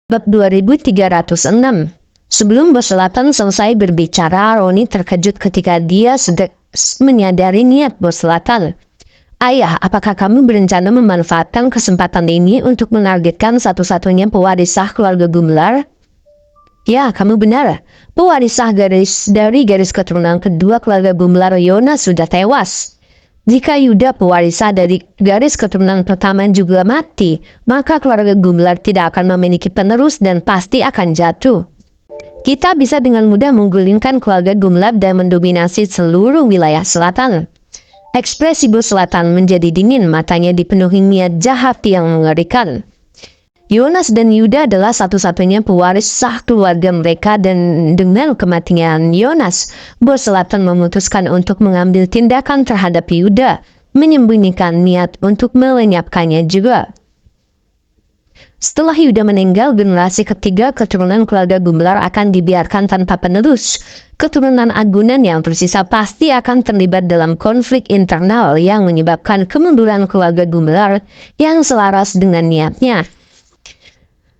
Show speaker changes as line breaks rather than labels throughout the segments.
Bab 2306. Sebelum Bos Selatan selesai berbicara, Roni terkejut ketika dia sedang menyadari niat Bos Selatan. Ayah, apakah kamu berencana memanfaatkan kesempatan ini untuk menargetkan satu-satunya pewaris sah keluarga Gumelar? Ya, kamu benar. Pewaris sah dari garis keturunan kedua keluarga Gumelar, Yonas, sudah tewas. Jika Yuda, pewaris sah dari garis keturunan pertama, juga mati, maka keluarga Gumelar tidak akan memiliki penerus dan pasti akan jatuh. Kita bisa dengan mudah menggulingkan keluarga Gumelar dan mendominasi seluruh wilayah selatan. Ekspresi Bos Selatan menjadi dingin, matanya dipenuhi niat jahat yang mengerikan. Yonas dan Yuda adalah satu-satunya pewaris sah keluarga mereka, dan dengan kematian Yonas, Bos Selatan memutuskan untuk mengambil tindakan terhadap Yuda, menyembunyikan niat untuk melenyapkannya juga. Setelah Yuda meninggal, generasi ketiga keturunan keluarga Gumelar akan dibiarkan tanpa penerus. Keturunan agunan yang tersisa pasti akan terlibat dalam konflik internal yang menyebabkan kemunduran keluarga Gumelar yang selaras dengan niatnya.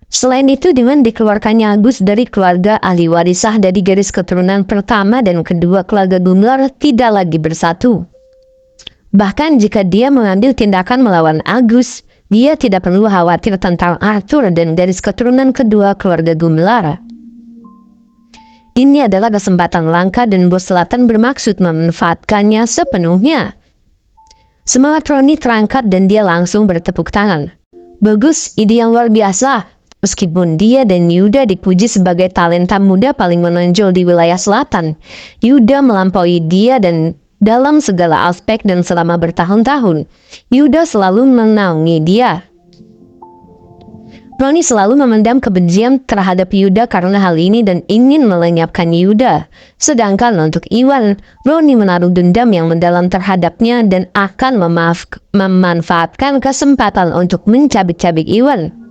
Selain itu, dengan dikeluarkannya Agus dari keluarga ahli waris sah dari garis keturunan pertama dan kedua, keluarga Gumelar tidak lagi bersatu. Bahkan jika dia mengambil tindakan melawan Agus, dia tidak perlu khawatir tentang Arthur dan garis keturunan kedua keluarga Gumelar. Ini adalah kesempatan langka dan Bos Selatan bermaksud memanfaatkannya sepenuhnya. Semangat Roni terangkat dan dia langsung bertepuk tangan. Bagus, ide yang luar biasa. Meskipun dia dan Yuda dipuji sebagai talenta muda paling menonjol di wilayah selatan, Yuda melampaui dia dan dalam segala aspek, dan selama bertahun-tahun, Yuda selalu menaungi dia. Roni selalu memendam kebencian terhadap Yuda karena hal ini dan ingin melenyapkan Yuda. Sedangkan untuk Iwan, Roni menaruh dendam yang mendalam terhadapnya dan akan memanfaatkan kesempatan untuk mencabik-cabik Iwan.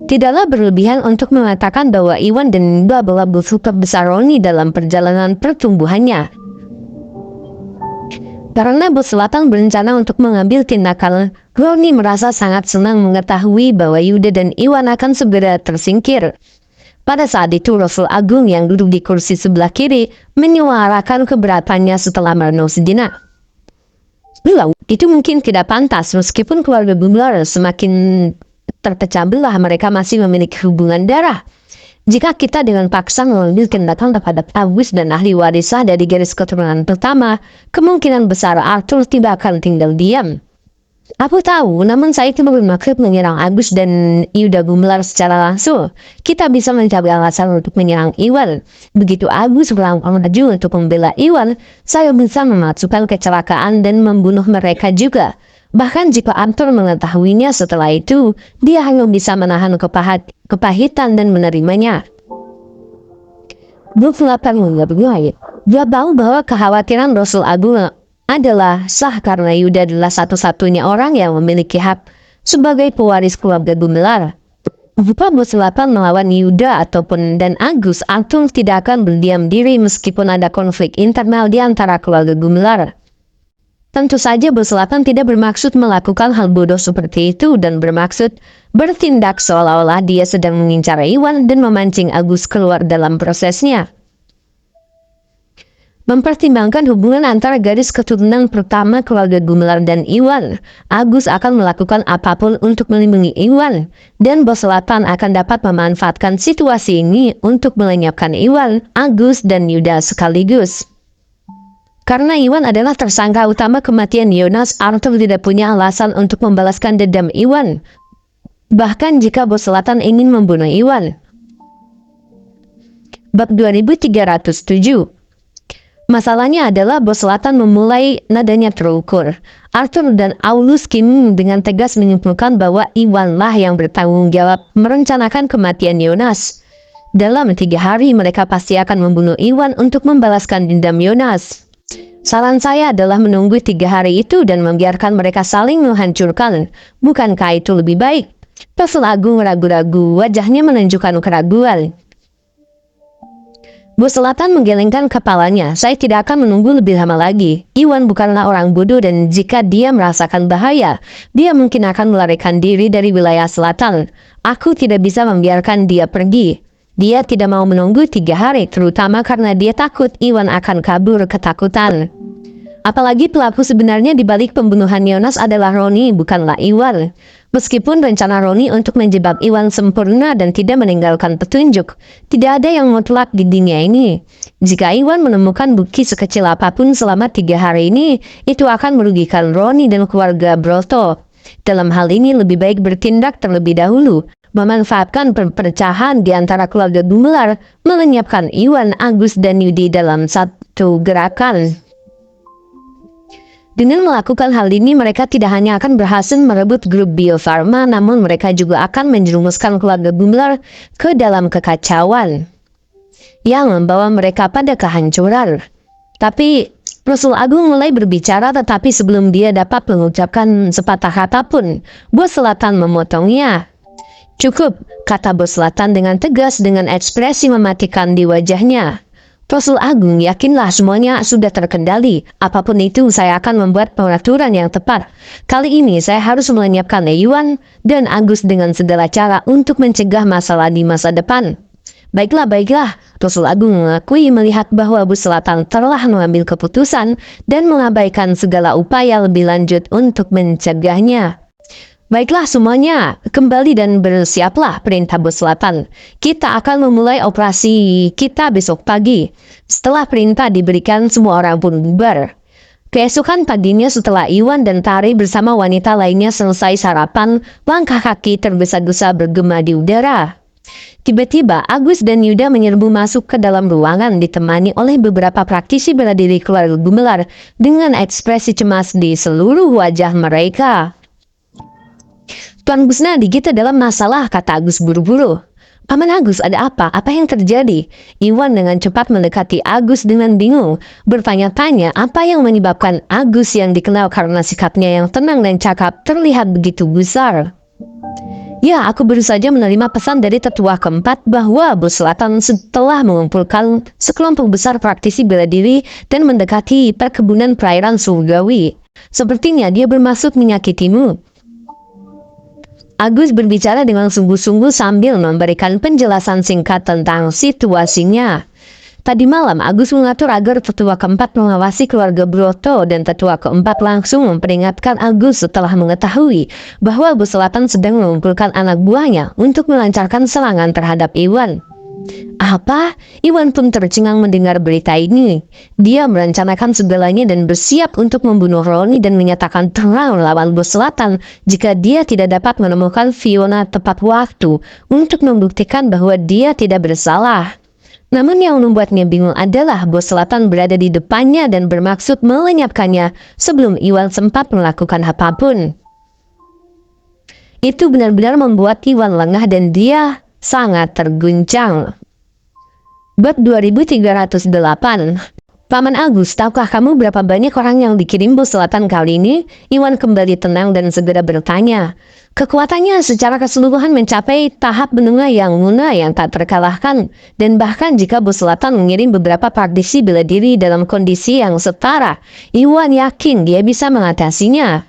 Tidaklah berlebihan untuk mengatakan bahwa Iwan dan Yuda adalah musuh terbesar Roni dalam perjalanan pertumbuhannya. Karena Bos Selatan berencana untuk mengambil tindakan, Roni merasa sangat senang mengetahui bahwa Yuda dan Iwan akan segera tersingkir. Pada saat itu, Rasul Agung yang duduk di kursi sebelah kiri menyuarakan keberatannya setelah merenung sejenak. Itu mungkin tidak pantas, meskipun keluarga Gumelar semakin terpecah belah, mereka masih memiliki hubungan darah. Jika kita dengan paksa mengambil tindakan terhadap Agus dan ahli waris sah dari garis keturunan pertama, kemungkinan besar Arthur tidak akan tinggal diam. Aku tahu, namun saya tidak bermaksud menyerang Agus dan Yuda Gumelar secara langsung. Kita bisa mencari alasan untuk menyerang Iwan. Begitu Agus melangkah maju untuk membela Iwan, saya bisa memasukkan kecelakaan dan membunuh mereka juga. Bahkan jika Arthur mengetahuinya setelah itu, dia hanya bisa menahan kepahitan dan menerimanya. Dia tahu bahwa kekhawatiran Rasul Agung adalah sah karena Yuda adalah satu-satunya orang yang memiliki hak sebagai pewaris keluarga Gumelar. Jika Bos Selatan melawan Yuda dan Agus, Arthur tidak akan berdiam diri meskipun ada konflik internal di antara keluarga Gumelar. Tentu saja Bos Selatan tidak bermaksud melakukan hal bodoh seperti itu dan bermaksud bertindak seolah-olah dia sedang mengincar Iwan dan memancing Agus keluar dalam prosesnya. Mempertimbangkan hubungan antara garis keturunan pertama keluarga Gumelar dan Iwan, Agus akan melakukan apapun untuk melindungi Iwan, dan Bos Selatan akan dapat memanfaatkan situasi ini untuk melenyapkan Iwan, Agus, dan Yuda sekaligus. Karena Iwan adalah tersangka utama kematian Yonas, Arthur tidak punya alasan untuk membalaskan dendam Iwan. Bahkan jika Bos Selatan ingin membunuh Iwan. Bab 2307. Masalahnya adalah Bos Selatan memulai nadanya terukur. Arthur dan Aulus kini dengan tegas menyimpulkan bahwa Iwanlah yang bertanggung jawab merencanakan kematian Yonas. Dalam 3 hari mereka pasti akan membunuh Iwan untuk membalaskan dendam Yonas. Saran saya adalah menunggu 3 hari itu dan membiarkan mereka saling menghancurkan. Bukankah itu lebih baik? Rasul Agung ragu-ragu, wajahnya menunjukkan keraguan. Bos Selatan menggelengkan kepalanya. Saya tidak akan menunggu lebih lama lagi. Iwan bukanlah orang bodoh dan jika dia merasakan bahaya, dia mungkin akan melarikan diri dari wilayah selatan. Aku tidak bisa membiarkan dia pergi. Dia tidak mau menunggu 3 hari, terutama karena dia takut Iwan akan kabur ketakutan. Apalagi pelaku sebenarnya di balik pembunuhan Yonas adalah Roni, bukanlah Iwan. Meskipun rencana Roni untuk menjebak Iwan sempurna dan tidak meninggalkan petunjuk, tidak ada yang mutlak di dunia ini. Jika Iwan menemukan bukti sekecil apapun selama 3 hari ini, itu akan merugikan Roni dan keluarga Broto. Dalam hal ini lebih baik bertindak terlebih dahulu, memanfaatkan perpecahan di antara keluarga Gumelar, melenyapkan Iwan, Agus, dan Yudi dalam satu gerakan. Dengan melakukan hal ini, mereka tidak hanya akan berhasil merebut grup Bio Farma, namun mereka juga akan menjerumuskan keluarga Gumelar ke dalam kekacauan yang membawa mereka pada kehancuran. Tapi Rasul Agung mulai berbicara, tetapi sebelum dia dapat mengucapkan sepatah kata pun, Bos Selatan memotongnya. "Cukup," kata Bos Selatan dengan tegas dengan ekspresi mematikan di wajahnya. "Rasul Agung, yakinlah semuanya sudah terkendali. Apapun itu, saya akan membuat peraturan yang tepat. Kali ini saya harus melenyapkan Iwan dan Agus dengan segala cara untuk mencegah masalah di masa depan." Baiklah. Rasul Agung mengakui melihat bahwa Bos Selatan telah mengambil keputusan dan mengabaikan segala upaya lebih lanjut untuk mencegahnya. "Baiklah semuanya, kembali dan bersiaplah," perintah Bos Selatan. "Kita akan memulai operasi kita besok pagi." Setelah perintah diberikan, semua orang pun bubar. Keesokan paginya setelah Iwan dan Tari bersama wanita lainnya selesai sarapan, langkah kaki tergesa-gesa bergema di udara. Tiba-tiba Agus dan Yuda menyerbu masuk ke dalam ruangan ditemani oleh beberapa praktisi bela diri keluarga Gumelar dengan ekspresi cemas di seluruh wajah mereka. "Tuan Busnadi, kita dalam masalah," kata Agus buru-buru. "Paman Agus, ada apa? Apa yang terjadi?" Iwan dengan cepat mendekati Agus dengan bingung, bertanya-tanya apa yang menyebabkan Agus yang dikenal karena sikapnya yang tenang dan cakap terlihat begitu gusar. "Ya, aku baru saja menerima pesan dari tetua keempat bahwa Bos Selatan setelah mengumpulkan sekelompok besar praktisi bela diri dan mendekati perkebunan perairan surgawi. Sepertinya dia bermaksud menyakitimu." Agus berbicara dengan sungguh-sungguh sambil memberikan penjelasan singkat tentang situasinya. Tadi malam Agus mengatur agar tetua keempat mengawasi keluarga Broto dan tetua keempat langsung memperingatkan Agus setelah mengetahui bahwa Bos Selatan sedang mengumpulkan anak buahnya untuk melancarkan serangan terhadap Iwan. Apa? Iwan pun tercengang mendengar berita ini. Dia merencanakan segalanya dan bersiap untuk membunuh Roni dan menyatakan terang lawan Bos Selatan jika dia tidak dapat menemukan Fiona tepat waktu untuk membuktikan bahwa dia tidak bersalah. Namun yang membuatnya bingung adalah Bos Selatan berada di depannya dan bermaksud melenyapkannya sebelum Iwan sempat melakukan apapun. Itu benar-benar membuat Iwan lengah dan dia sangat terguncang. Bab 2308. "Paman Agus, tahukah kamu berapa banyak orang yang dikirim Bos Selatan kali ini?" Iwan kembali tenang dan segera bertanya. "Kekuatannya secara keseluruhan mencapai tahap benua yang muna yang tak terkalahkan. Dan bahkan jika Bos Selatan mengirim beberapa praktisi bela diri dalam kondisi yang setara, Iwan yakin dia bisa mengatasinya."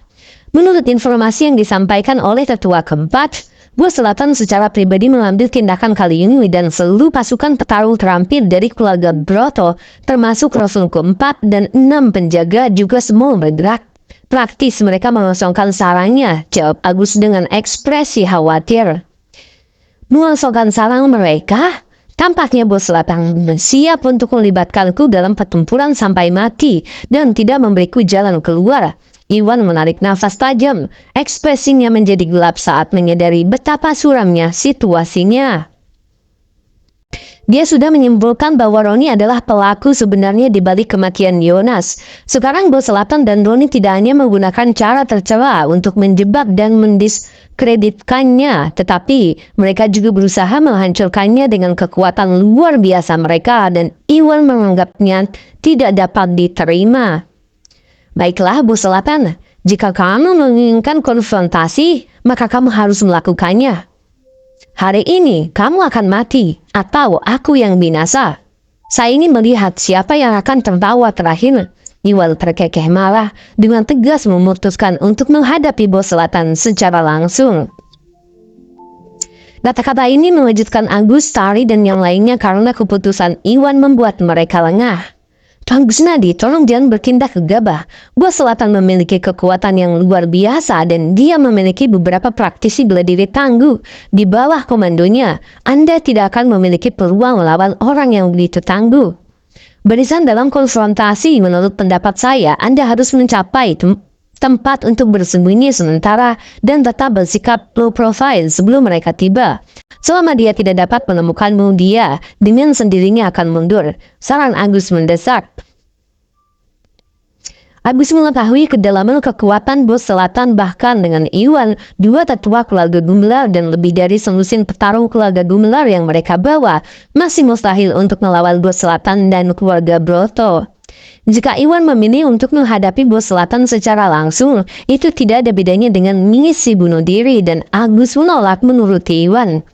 Menurut informasi yang disampaikan oleh tetua keempat, Bos Selatan secara pribadi mengambil tindakan kali ini dan seluruh pasukan petarung terampil dari keluarga Broto, termasuk Rasul keempat dan 6 penjaga juga semua bergerak. "Praktis mereka mengosongkan sarangnya," jawab Agus dengan ekspresi khawatir. "Mengosongkan sarang mereka? Tampaknya Bos Selatan siap untuk melibatkanku dalam pertempuran sampai mati dan tidak memberiku jalan keluar." Iwan menarik nafas tajam. Ekspresinya menjadi gelap saat menyadari betapa suramnya situasinya. Dia sudah menyimpulkan bahwa Roni adalah pelaku sebenarnya di balik kematian Yonas. Sekarang Bos Selatan dan Roni tidak hanya menggunakan cara tercela untuk menjebak dan mendiskreditkannya, tetapi mereka juga berusaha menghancurkannya dengan kekuatan luar biasa mereka dan Iwan menganggapnya tidak dapat diterima. "Baiklah Bos Selatan, jika kamu menginginkan konfrontasi, maka kamu harus melakukannya. Hari ini kamu akan mati, atau aku yang binasa." Saya ingin melihat siapa yang akan tertawa terakhir. Iwan terkekeh marah dengan tegas memutuskan untuk menghadapi bos selatan secara langsung. Kata-kata ini mengejutkan Agus, Tari, dan yang lainnya karena keputusan Iwan membuat mereka lengah. Tuan Gusnadi, tolong jangan bertindak gegabah. Bos selatan memiliki kekuatan yang luar biasa dan dia memiliki beberapa praktisi bela diri tangguh. Di bawah komandonya, Anda tidak akan memiliki peluang melawan orang yang begitu tangguh. Barisan dalam konfrontasi, menurut pendapat saya, Anda harus mencapai tempat untuk bersembunyi sementara dan tetap bersikap low profile sebelum mereka tiba. Selama dia tidak dapat menemukanmu, dia dengan sendirinya akan mundur. Saran Agus mendesak. Agus mengetahui kedalaman kekuatan bos selatan, bahkan dengan Iwan, dua tetua keluarga Gumelar dan lebih dari selusin petarung keluarga Gumelar yang mereka bawa, masih mustahil untuk melawan bos selatan dan keluarga Broto. Jika Iwan memilih untuk menghadapi bos selatan secara langsung, itu tidak ada bedanya dengan misi bunuh diri dan Agus menolak menuruti Iwan.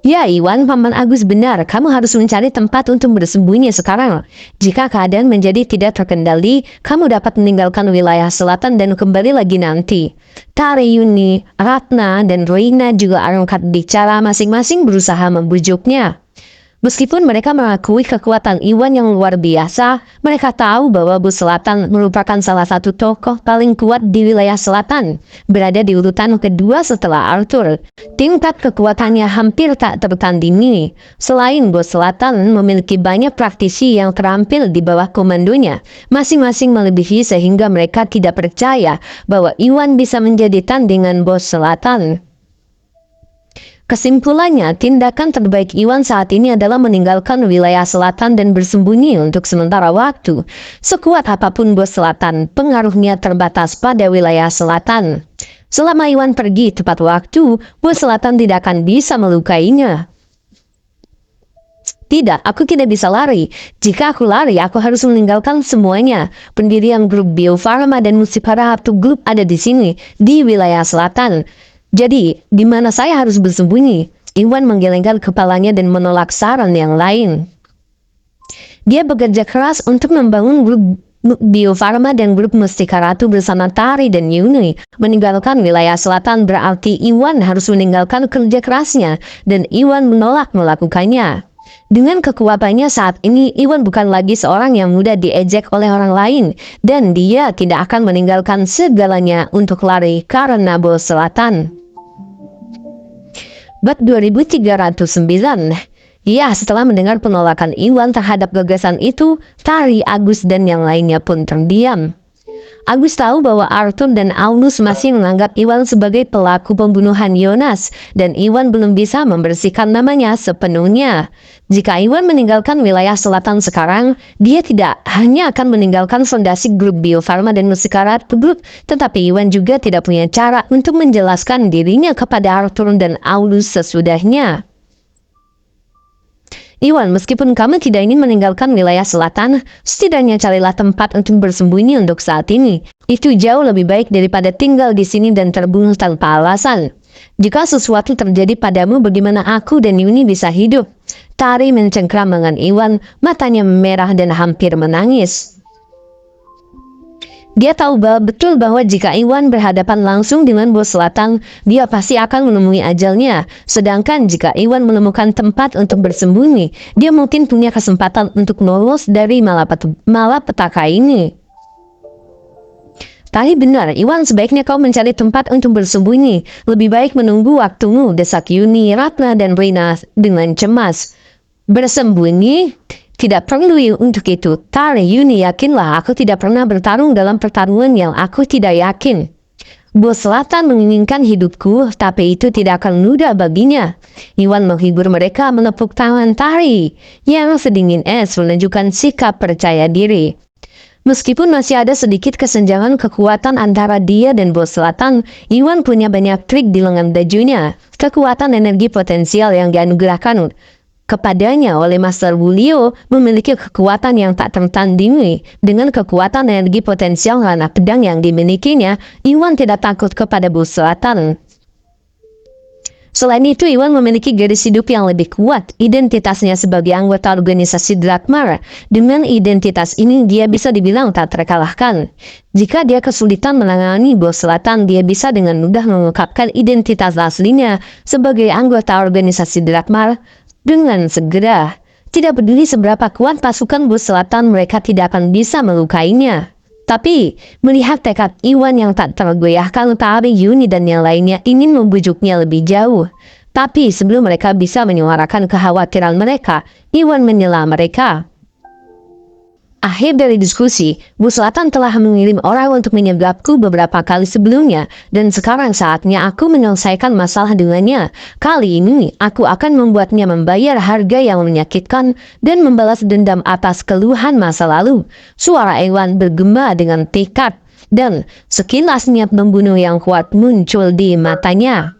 Ya Iwan, Paman Agus benar, kamu harus mencari tempat untuk bersembunyi sekarang. Jika keadaan menjadi tidak terkendali, kamu dapat meninggalkan wilayah selatan dan kembali lagi nanti. Tari, Yuni, Ratna, dan Roina juga angkat bicara, masing-masing berusaha membujuknya. Meskipun mereka mengakui kekuatan Iwan yang luar biasa, mereka tahu bahwa bos selatan merupakan salah satu tokoh paling kuat di wilayah selatan, berada di urutan kedua setelah Arthur. Tingkat kekuatannya hampir tak tertandingi. Selain bos selatan memiliki banyak praktisi yang terampil di bawah komandonya, masing-masing melebihi sehingga mereka tidak percaya bahwa Iwan bisa menjadi tandingan bos selatan. Kesimpulannya, tindakan terbaik Iwan saat ini adalah meninggalkan wilayah selatan dan bersembunyi untuk sementara waktu. Sekuat apapun bos selatan, pengaruhnya terbatas pada wilayah selatan. Selama Iwan pergi tepat waktu, bos selatan tidak akan bisa melukainya. Tidak, aku tidak bisa lari. Jika aku lari, aku harus meninggalkan semuanya. Pendirian grup Bio Farma dan Musibara Haptu Group ada di sini, di wilayah selatan. Jadi, di mana saya harus bersembunyi? Iwan menggelengkan kepalanya dan menolak saran yang lain. Dia bekerja keras untuk membangun grup Bio Farma dan grup Mustika Ratu bersama Tari dan Yuni. Meninggalkan wilayah selatan berarti Iwan harus meninggalkan kerja kerasnya, dan Iwan menolak melakukannya. Dengan kekuatannya saat ini, Iwan bukan lagi seorang yang mudah diejek oleh orang lain, dan dia tidak akan meninggalkan segalanya untuk lari karena bos selatan. Bat 2309. Ya, setelah mendengar penolakan Iwan terhadap gagasan itu, Tari, Agus, dan yang lainnya pun terdiam. Agus tahu bahwa Arthur dan Aulus masih menganggap Iwan sebagai pelaku pembunuhan Yonas, dan Iwan belum bisa membersihkan namanya sepenuhnya. Jika Iwan meninggalkan wilayah selatan sekarang, dia tidak hanya akan meninggalkan fondasi grup Bio Farma dan Mustika Ratu Group, tetapi Iwan juga tidak punya cara untuk menjelaskan dirinya kepada Arthur dan Aulus sesudahnya. Iwan, meskipun kamu tidak ingin meninggalkan wilayah selatan, setidaknya carilah tempat untuk bersembunyi untuk saat ini. Itu jauh lebih baik daripada tinggal di sini dan terbunuh tanpa alasan. Jika sesuatu terjadi padamu, bagaimana aku dan Yuni bisa hidup? Tari mencengkram dengan Iwan, matanya merah dan hampir menangis. Dia tahu betul bahwa jika Iwan berhadapan langsung dengan bos selatan, dia pasti akan menemui ajalnya. Sedangkan jika Iwan menemukan tempat untuk bersembunyi, dia mungkin punya kesempatan untuk lolos dari malapetaka ini. Tadi benar, Iwan, sebaiknya kau mencari tempat untuk bersembunyi. Lebih baik menunggu waktumu, desak Yuni, Ratna, dan Rina dengan cemas. Bersembunyi? Tidak perlu untuk itu. Tari, Yuni, yakinlah aku tidak pernah bertarung dalam pertarungan yang aku tidak yakin. Bos selatan menginginkan hidupku, tapi itu tidak akan mudah baginya. Iwan menghibur mereka menepuk tangan Tari, yang sedingin es menunjukkan sikap percaya diri. Meskipun masih ada sedikit kesenjangan kekuatan antara dia dan bos selatan, Iwan punya banyak trik di lengan bajunya. Kekuatan energi potensial yang dianugerahkan kepadanya oleh Master Wulio memiliki kekuatan yang tak tertandingi. Dengan kekuatan energi potensial anak pedang yang dimilikinya, Iwan tidak takut kepada bos selatan. Selain itu, Iwan memiliki garis hidup yang lebih kuat, identitasnya sebagai anggota organisasi Drakmar. Dengan identitas ini, dia bisa dibilang tak terkalahkan. Jika dia kesulitan menangani bos selatan, dia bisa dengan mudah mengungkapkan identitas aslinya sebagai anggota organisasi Drakmar dengan segera. Tidak peduli seberapa kuat pasukan bos selatan, mereka tidak akan bisa melukainya. Tapi, melihat tekad Iwan yang tak tergoyahkan, Tari, Yuni, dan yang lainnya ingin membujuknya lebih jauh. Tapi sebelum mereka bisa menyuarakan kekhawatiran mereka, Iwan menyela mereka. Akhir dari diskusi, Bos Selatan telah mengirim orang untuk menyebabku beberapa kali sebelumnya, dan sekarang saatnya aku menyelesaikan masalah dengannya. Kali ini, aku akan membuatnya membayar harga yang menyakitkan dan membalas dendam atas keluhan masa lalu. Suara Iwan bergema dengan tekad, dan sekilas niat membunuh yang kuat muncul di matanya.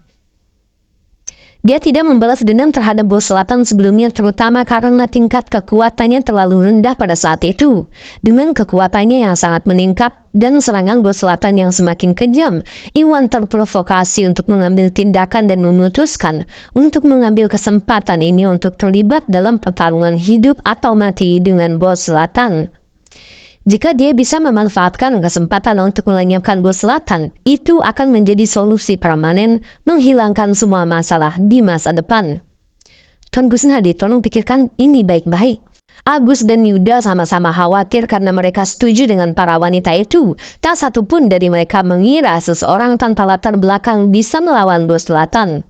Dia tidak membalas dendam terhadap Bos Selatan sebelumnya, terutama karena tingkat kekuatannya terlalu rendah pada saat itu. Dengan kekuatannya yang sangat meningkat dan serangan Bos Selatan yang semakin kejam, Iwan terprovokasi untuk mengambil tindakan dan memutuskan untuk mengambil kesempatan ini untuk terlibat dalam pertarungan hidup atau mati dengan Bos Selatan. Jika dia bisa memanfaatkan kesempatan untuk melenyapkan Bos Selatan, itu akan menjadi solusi permanen menghilangkan semua masalah di masa depan. Tuan Gusnadi, tolong pikirkan ini baik-baik. Agus dan Yuda sama-sama khawatir karena mereka setuju dengan para wanita itu. Tak satu pun dari mereka mengira seseorang tanpa latar belakang bisa melawan Bos Selatan.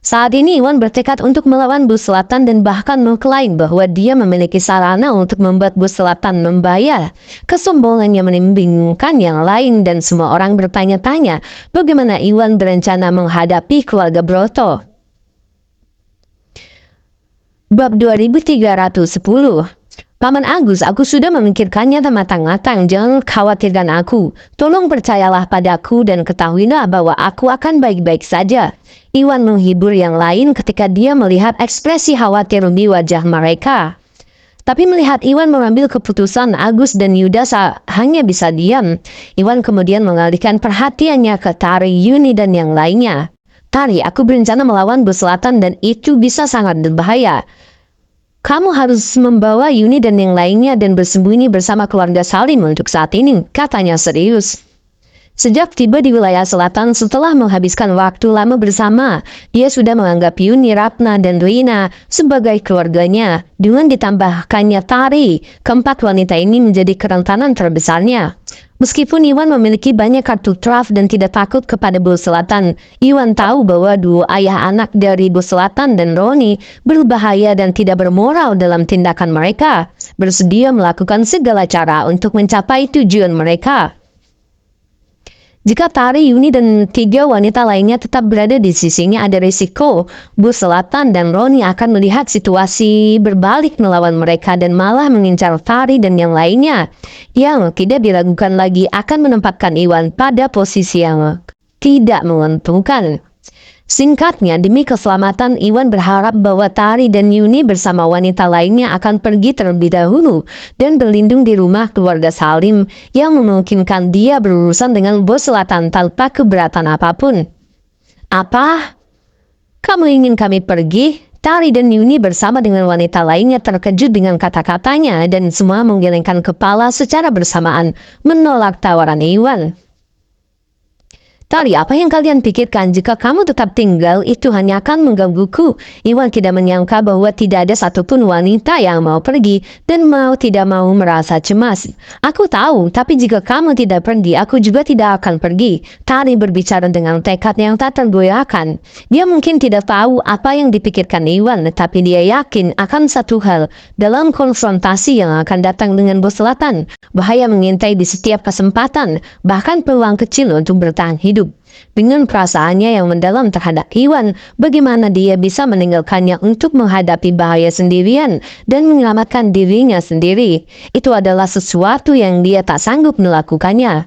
Saat ini Iwan bertekad untuk melawan Bos Selatan dan bahkan mengklaim bahwa dia memiliki sarana untuk membuat Bos Selatan membayar. Kesombongannya membingungkan yang lain dan semua orang bertanya-tanya bagaimana Iwan berencana menghadapi keluarga Broto. Bab 2310. Paman Agus, aku sudah memikirkannya matang-matang, jangan khawatirkan aku. Tolong percayalah padaku dan ketahuilah bahwa aku akan baik-baik saja. Iwan menghibur yang lain ketika dia melihat ekspresi khawatir di wajah mereka. Tapi melihat Iwan mengambil keputusan, Agus dan Yuda hanya bisa diam. Iwan kemudian mengalihkan perhatiannya ke Tari, Yuni, dan yang lainnya. Tari, aku berencana melawan Bos Selatan dan itu bisa sangat berbahaya. Kamu harus membawa Yuni dan yang lainnya dan bersembunyi bersama keluarga Salim untuk saat ini, katanya serius. Sejak tiba di wilayah selatan setelah menghabiskan waktu lama bersama, dia sudah menganggap Yuni, Ratna, dan Rina sebagai keluarganya. Dengan ditambahkannya Tari, keempat wanita ini menjadi kerentanan terbesarnya. Meskipun Iwan memiliki banyak kartu traf dan tidak takut kepada Bos Selatan, Iwan tahu bahwa dua ayah anak dari Bos Selatan dan Roni berbahaya dan tidak bermoral dalam tindakan mereka, bersedia melakukan segala cara untuk mencapai tujuan mereka. Jika Tari, Yuni, dan tiga wanita lainnya tetap berada di sisinya, ada risiko Bos Selatan dan Roni akan melihat situasi berbalik melawan mereka dan malah mengincar Tari dan yang lainnya, yang tidak diragukan lagi akan menempatkan Iwan pada posisi yang tidak menguntungkan. Singkatnya, demi keselamatan Iwan berharap bahwa Tari dan Yuni bersama wanita lainnya akan pergi terlebih dahulu dan berlindung di rumah keluarga Salim yang memungkinkan dia berurusan dengan Bos Selatan tanpa keberatan apapun. Apa? Kamu ingin kami pergi? Tari dan Yuni bersama dengan wanita lainnya terkejut dengan kata-katanya dan semua menggelengkan kepala secara bersamaan menolak tawaran Iwan. Tari, apa yang kalian pikirkan jika kamu tetap tinggal itu hanya akan menggangguku? Iwan tidak menyangka bahwa tidak ada satupun wanita yang mau pergi dan tidak mau merasa cemas. Aku tahu, tapi jika kamu tidak pergi, aku juga tidak akan pergi. Tari berbicara dengan tekad yang tak tergoyahkan. Dia mungkin tidak tahu apa yang dipikirkan Iwan, tapi dia yakin akan satu hal. Dalam konfrontasi yang akan datang dengan Bos Selatan, bahaya mengintai di setiap kesempatan, bahkan peluang kecil untuk bertahan hidup. Dengan perasaannya yang mendalam terhadap Iwan, bagaimana dia bisa meninggalkannya untuk menghadapi bahaya sendirian dan menyelamatkan dirinya sendiri? Itu adalah sesuatu yang dia tak sanggup melakukannya.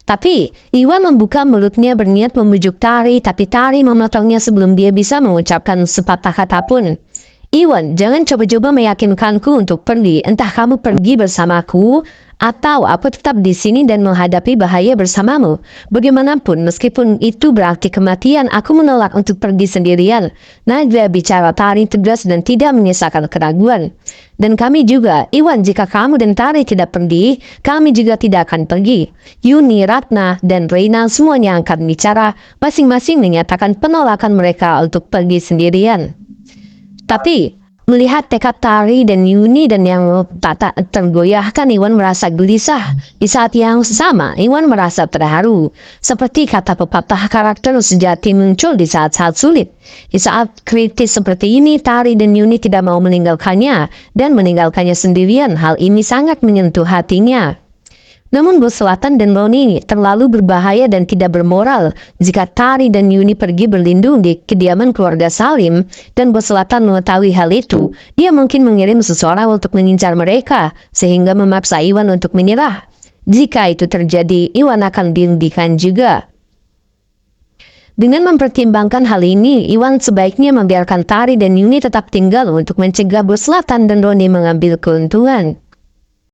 Tapi, Iwan membuka mulutnya berniat membujuk Tari, tapi Tari memotongnya sebelum dia bisa mengucapkan sepatah kata pun. Iwan, jangan coba-coba meyakinkanku untuk pergi. Entah kamu pergi bersamaku, atau aku tetap di sini dan menghadapi bahaya bersamamu. Bagaimanapun, meskipun itu berarti kematian, aku menolak untuk pergi sendirian. Najwa bicara Tari tegas dan tidak menyisakan keraguan. Dan kami juga, Iwan, jika kamu dan Tari tidak pergi, kami juga tidak akan pergi. Yuni, Ratna, dan Reina semuanya angkat bicara, masing-masing menyatakan penolakan mereka untuk pergi sendirian. Tapi, melihat tekad Tari dan Yuni dan yang tak tergoyahkan, Iwan merasa gelisah. Di saat yang sama, Iwan merasa terharu. Seperti kata pepatah, karakter sejati muncul di saat-saat sulit. Di saat kritis seperti ini, Tari dan Yuni tidak mau meninggalkannya dan meninggalkannya sendirian. Hal ini sangat menyentuh hatinya. Namun Bos Selatan dan Roni terlalu berbahaya dan tidak bermoral. Jika Tari dan Yuni pergi berlindung di kediaman keluarga Salim, dan Bos Selatan mengetahui hal itu, dia mungkin mengirim seseorang untuk mengincar mereka, sehingga memaksa Iwan untuk menyerah. Jika itu terjadi, Iwan akan dihentikan juga. Dengan mempertimbangkan hal ini, Iwan sebaiknya membiarkan Tari dan Yuni tetap tinggal untuk mencegah Bos Selatan dan Roni mengambil keuntungan.